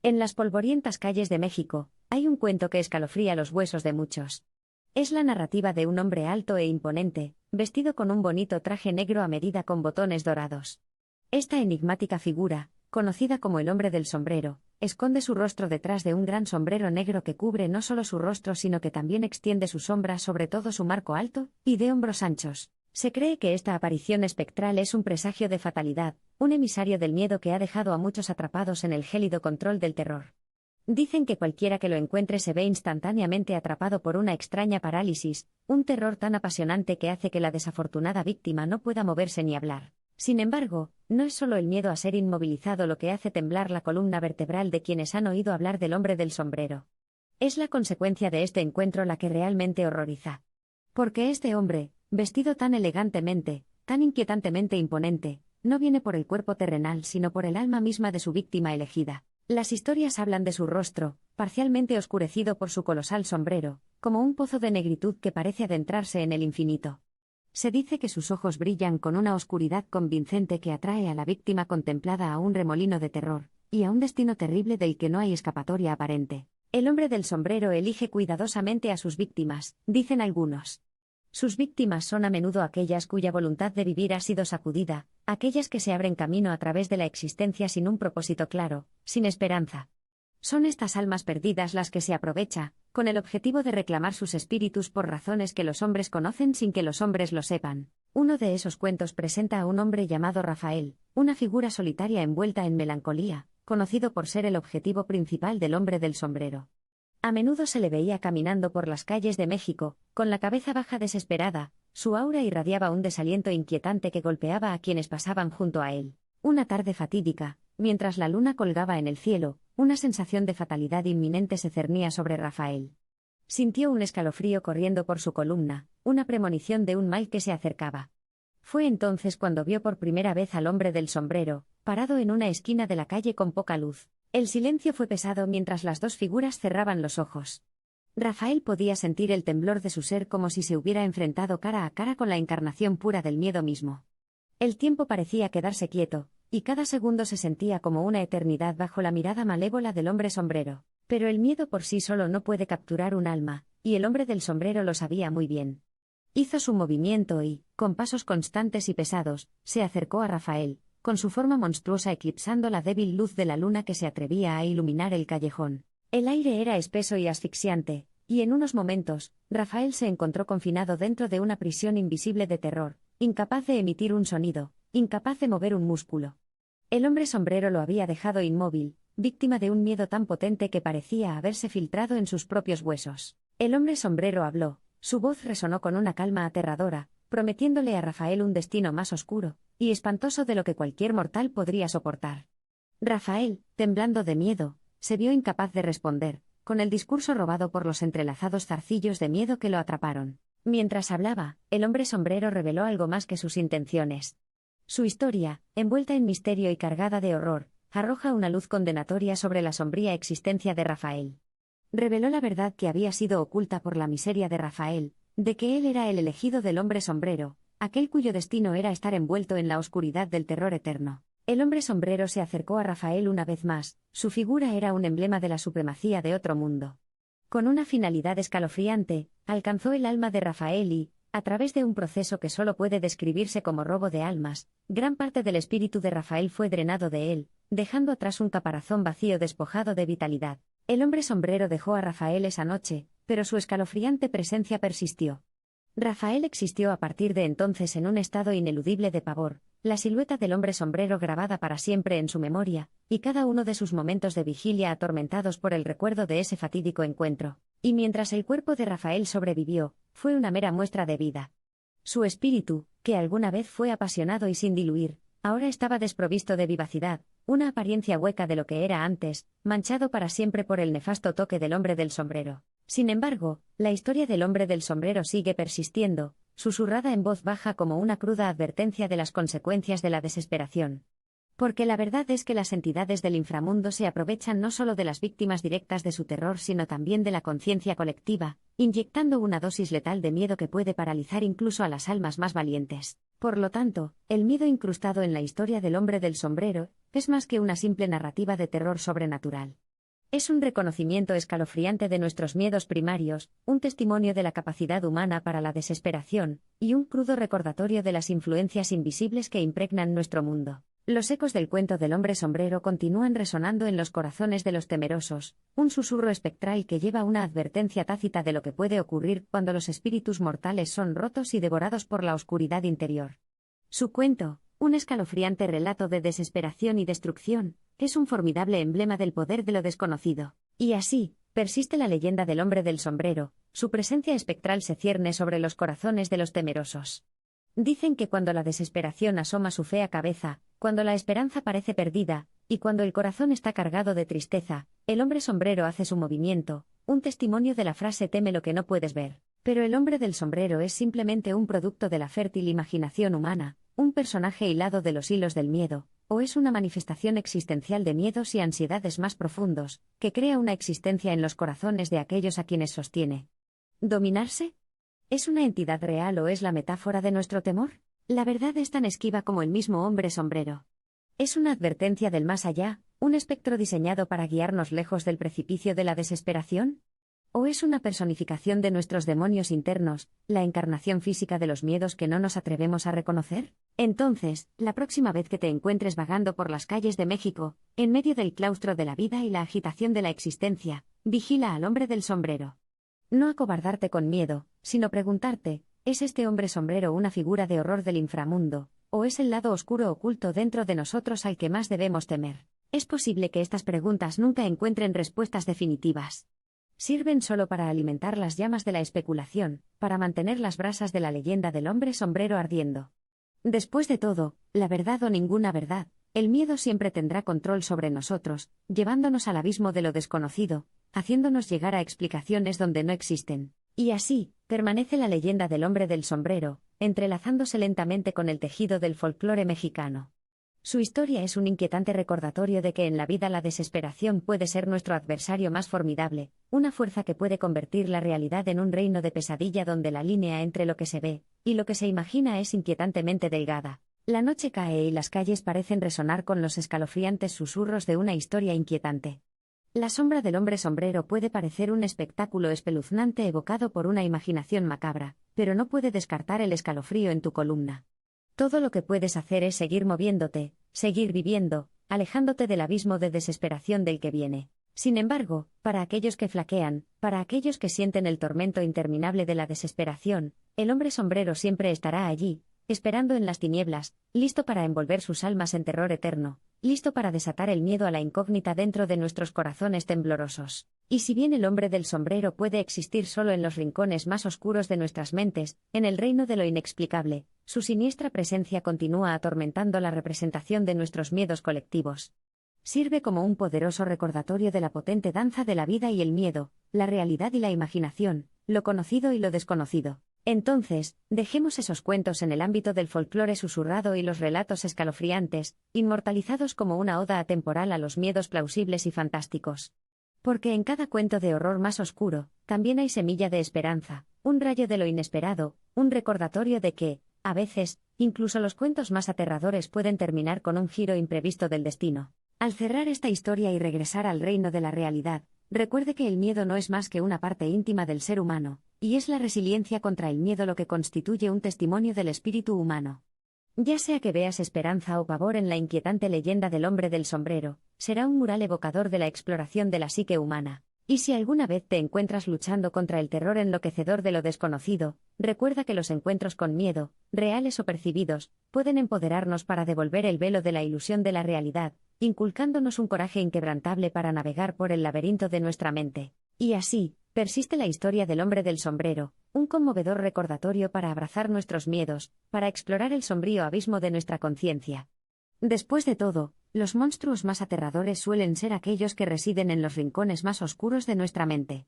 En las polvorientas calles de México, hay un cuento que escalofría los huesos de muchos. Es la narrativa de un hombre alto e imponente, vestido con un bonito traje negro a medida con botones dorados. Esta enigmática figura, conocida como el hombre del sombrero, esconde su rostro detrás de un gran sombrero negro que cubre no solo su rostro sino que también extiende su sombra sobre todo su marco alto y de hombros anchos. Se cree que esta aparición espectral es un presagio de fatalidad, un emisario del miedo que ha dejado a muchos atrapados en el gélido control del terror. Dicen que cualquiera que lo encuentre se ve instantáneamente atrapado por una extraña parálisis, un terror tan apasionante que hace que la desafortunada víctima no pueda moverse ni hablar. Sin embargo, no es solo el miedo a ser inmovilizado lo que hace temblar la columna vertebral de quienes han oído hablar del hombre del sombrero. Es la consecuencia de este encuentro la que realmente horroriza. Porque este hombre, vestido tan elegantemente, tan inquietantemente imponente, no viene por el cuerpo terrenal sino por el alma misma de su víctima elegida. Las historias hablan de su rostro, parcialmente oscurecido por su colosal sombrero, como un pozo de negritud que parece adentrarse en el infinito. Se dice que sus ojos brillan con una oscuridad convincente que atrae a la víctima contemplada a un remolino de terror, y a un destino terrible del que no hay escapatoria aparente. El hombre del sombrero elige cuidadosamente a sus víctimas, dicen algunos. Sus víctimas son a menudo aquellas cuya voluntad de vivir ha sido sacudida, aquellas que se abren camino a través de la existencia sin un propósito claro, sin esperanza. Son estas almas perdidas las que se aprovecha, con el objetivo de reclamar sus espíritus por razones que los hombres conocen sin que los hombres lo sepan. Uno de esos cuentos presenta a un hombre llamado Rafael, una figura solitaria envuelta en melancolía, conocido por ser el objetivo principal del hombre del sombrero. A menudo se le veía caminando por las calles de México, con la cabeza baja desesperada, su aura irradiaba un desaliento inquietante que golpeaba a quienes pasaban junto a él. Una tarde fatídica, mientras la luna colgaba en el cielo, una sensación de fatalidad inminente se cernía sobre Rafael. Sintió un escalofrío corriendo por su columna, una premonición de un mal que se acercaba. Fue entonces cuando vio por primera vez al hombre del sombrero, parado en una esquina de la calle con poca luz. El silencio fue pesado mientras las dos figuras cerraban los ojos. Rafael podía sentir el temblor de su ser como si se hubiera enfrentado cara a cara con la encarnación pura del miedo mismo. El tiempo parecía quedarse quieto, y cada segundo se sentía como una eternidad bajo la mirada malévola del hombre sombrero. Pero el miedo por sí solo no puede capturar un alma, y el hombre del sombrero lo sabía muy bien. Hizo su movimiento y, con pasos constantes y pesados, se acercó a Rafael, con su forma monstruosa eclipsando la débil luz de la luna que se atrevía a iluminar el callejón. El aire era espeso y asfixiante, y en unos momentos, Rafael se encontró confinado dentro de una prisión invisible de terror, incapaz de emitir un sonido, incapaz de mover un músculo. El hombre sombrero lo había dejado inmóvil, víctima de un miedo tan potente que parecía haberse filtrado en sus propios huesos. El hombre sombrero habló, su voz resonó con una calma aterradora, prometiéndole a Rafael un destino más oscuro y espantoso de lo que cualquier mortal podría soportar. Rafael, temblando de miedo, se vio incapaz de responder, con el discurso robado por los entrelazados zarcillos de miedo que lo atraparon. Mientras hablaba, el hombre sombrero reveló algo más que sus intenciones. Su historia, envuelta en misterio y cargada de horror, arroja una luz condenatoria sobre la sombría existencia de Rafael. Reveló la verdad que había sido oculta por la miseria de Rafael, de que él era el elegido del hombre sombrero, aquel cuyo destino era estar envuelto en la oscuridad del terror eterno. El hombre sombrero se acercó a Rafael una vez más, su figura era un emblema de la supremacía de otro mundo. Con una finalidad escalofriante, alcanzó el alma de Rafael y, a través de un proceso que solo puede describirse como robo de almas, gran parte del espíritu de Rafael fue drenado de él, dejando atrás un caparazón vacío despojado de vitalidad. El hombre sombrero dejó a Rafael esa noche, pero su escalofriante presencia persistió. Rafael existió a partir de entonces en un estado ineludible de pavor, la silueta del hombre sombrero grabada para siempre en su memoria, y cada uno de sus momentos de vigilia atormentados por el recuerdo de ese fatídico encuentro. Y mientras el cuerpo de Rafael sobrevivió, fue una mera muestra de vida. Su espíritu, que alguna vez fue apasionado y sin diluir, ahora estaba desprovisto de vivacidad, una apariencia hueca de lo que era antes, manchado para siempre por el nefasto toque del hombre del sombrero. Sin embargo, la historia del hombre del sombrero sigue persistiendo, susurrada en voz baja como una cruda advertencia de las consecuencias de la desesperación. Porque la verdad es que las entidades del inframundo se aprovechan no solo de las víctimas directas de su terror sino también de la conciencia colectiva, inyectando una dosis letal de miedo que puede paralizar incluso a las almas más valientes. Por lo tanto, el miedo incrustado en la historia del hombre del sombrero es más que una simple narrativa de terror sobrenatural. Es un reconocimiento escalofriante de nuestros miedos primarios, un testimonio de la capacidad humana para la desesperación, y un crudo recordatorio de las influencias invisibles que impregnan nuestro mundo. Los ecos del cuento del hombre sombrero continúan resonando en los corazones de los temerosos, un susurro espectral que lleva una advertencia tácita de lo que puede ocurrir cuando los espíritus mortales son rotos y devorados por la oscuridad interior. Su cuento, un escalofriante relato de desesperación y destrucción, es un formidable emblema del poder de lo desconocido. Y así, persiste la leyenda del hombre del sombrero, su presencia espectral se cierne sobre los corazones de los temerosos. Dicen que cuando la desesperación asoma su fea cabeza, cuando la esperanza parece perdida, y cuando el corazón está cargado de tristeza, el hombre sombrero hace su movimiento, un testimonio de la frase teme lo que no puedes ver. Pero el hombre del sombrero es simplemente un producto de la fértil imaginación humana, un personaje hilado de los hilos del miedo, o es una manifestación existencial de miedos y ansiedades más profundos, que crea una existencia en los corazones de aquellos a quienes sostiene. ¿Dominarse? ¿Es una entidad real o es la metáfora de nuestro temor? La verdad es tan esquiva como el mismo hombre sombrero. ¿Es una advertencia del más allá, un espectro diseñado para guiarnos lejos del precipicio de la desesperación? ¿O es una personificación de nuestros demonios internos, la encarnación física de los miedos que no nos atrevemos a reconocer? Entonces, la próxima vez que te encuentres vagando por las calles de México, en medio del claustro de la vida y la agitación de la existencia, vigila al hombre del sombrero. No acobardarte con miedo, sino preguntarte, ¿es este hombre sombrero una figura de horror del inframundo, o es el lado oscuro oculto dentro de nosotros al que más debemos temer? Es posible que estas preguntas nunca encuentren respuestas definitivas. Sirven solo para alimentar las llamas de la especulación, para mantener las brasas de la leyenda del hombre sombrero ardiendo. Después de todo, la verdad o ninguna verdad, el miedo siempre tendrá control sobre nosotros, llevándonos al abismo de lo desconocido, haciéndonos llegar a explicaciones donde no existen. Y así, permanece la leyenda del hombre del sombrero, entrelazándose lentamente con el tejido del folclore mexicano. Su historia es un inquietante recordatorio de que en la vida la desesperación puede ser nuestro adversario más formidable, una fuerza que puede convertir la realidad en un reino de pesadilla donde la línea entre lo que se ve y lo que se imagina es inquietantemente delgada. La noche cae y las calles parecen resonar con los escalofriantes susurros de una historia inquietante. La sombra del hombre sombrero puede parecer un espectáculo espeluznante evocado por una imaginación macabra, pero no puede descartar el escalofrío en tu columna. Todo lo que puedes hacer es seguir moviéndote, seguir viviendo, alejándote del abismo de desesperación del que viene. Sin embargo, para aquellos que flaquean, para aquellos que sienten el tormento interminable de la desesperación, el hombre sombrero siempre estará allí, esperando en las tinieblas, listo para envolver sus almas en terror eterno, listo para desatar el miedo a la incógnita dentro de nuestros corazones temblorosos. Y si bien el hombre del sombrero puede existir solo en los rincones más oscuros de nuestras mentes, en el reino de lo inexplicable, su siniestra presencia continúa atormentando la representación de nuestros miedos colectivos. Sirve como un poderoso recordatorio de la potente danza de la vida y el miedo, la realidad y la imaginación, lo conocido y lo desconocido. Entonces, dejemos esos cuentos en el ámbito del folclore susurrado y los relatos escalofriantes, inmortalizados como una oda atemporal a los miedos plausibles y fantásticos. Porque en cada cuento de horror más oscuro, también hay semilla de esperanza, un rayo de lo inesperado, un recordatorio de que, a veces, incluso los cuentos más aterradores pueden terminar con un giro imprevisto del destino. Al cerrar esta historia y regresar al reino de la realidad, recuerde que el miedo no es más que una parte íntima del ser humano, y es la resiliencia contra el miedo lo que constituye un testimonio del espíritu humano. Ya sea que veas esperanza o pavor en la inquietante leyenda del hombre del sombrero, será un mural evocador de la exploración de la psique humana. Y si alguna vez te encuentras luchando contra el terror enloquecedor de lo desconocido, recuerda que los encuentros con miedo, reales o percibidos, pueden empoderarnos para devolver el velo de la ilusión de la realidad, inculcándonos un coraje inquebrantable para navegar por el laberinto de nuestra mente. Y así, persiste la historia del hombre del sombrero, un conmovedor recordatorio para abrazar nuestros miedos, para explorar el sombrío abismo de nuestra conciencia. Después de todo, los monstruos más aterradores suelen ser aquellos que residen en los rincones más oscuros de nuestra mente.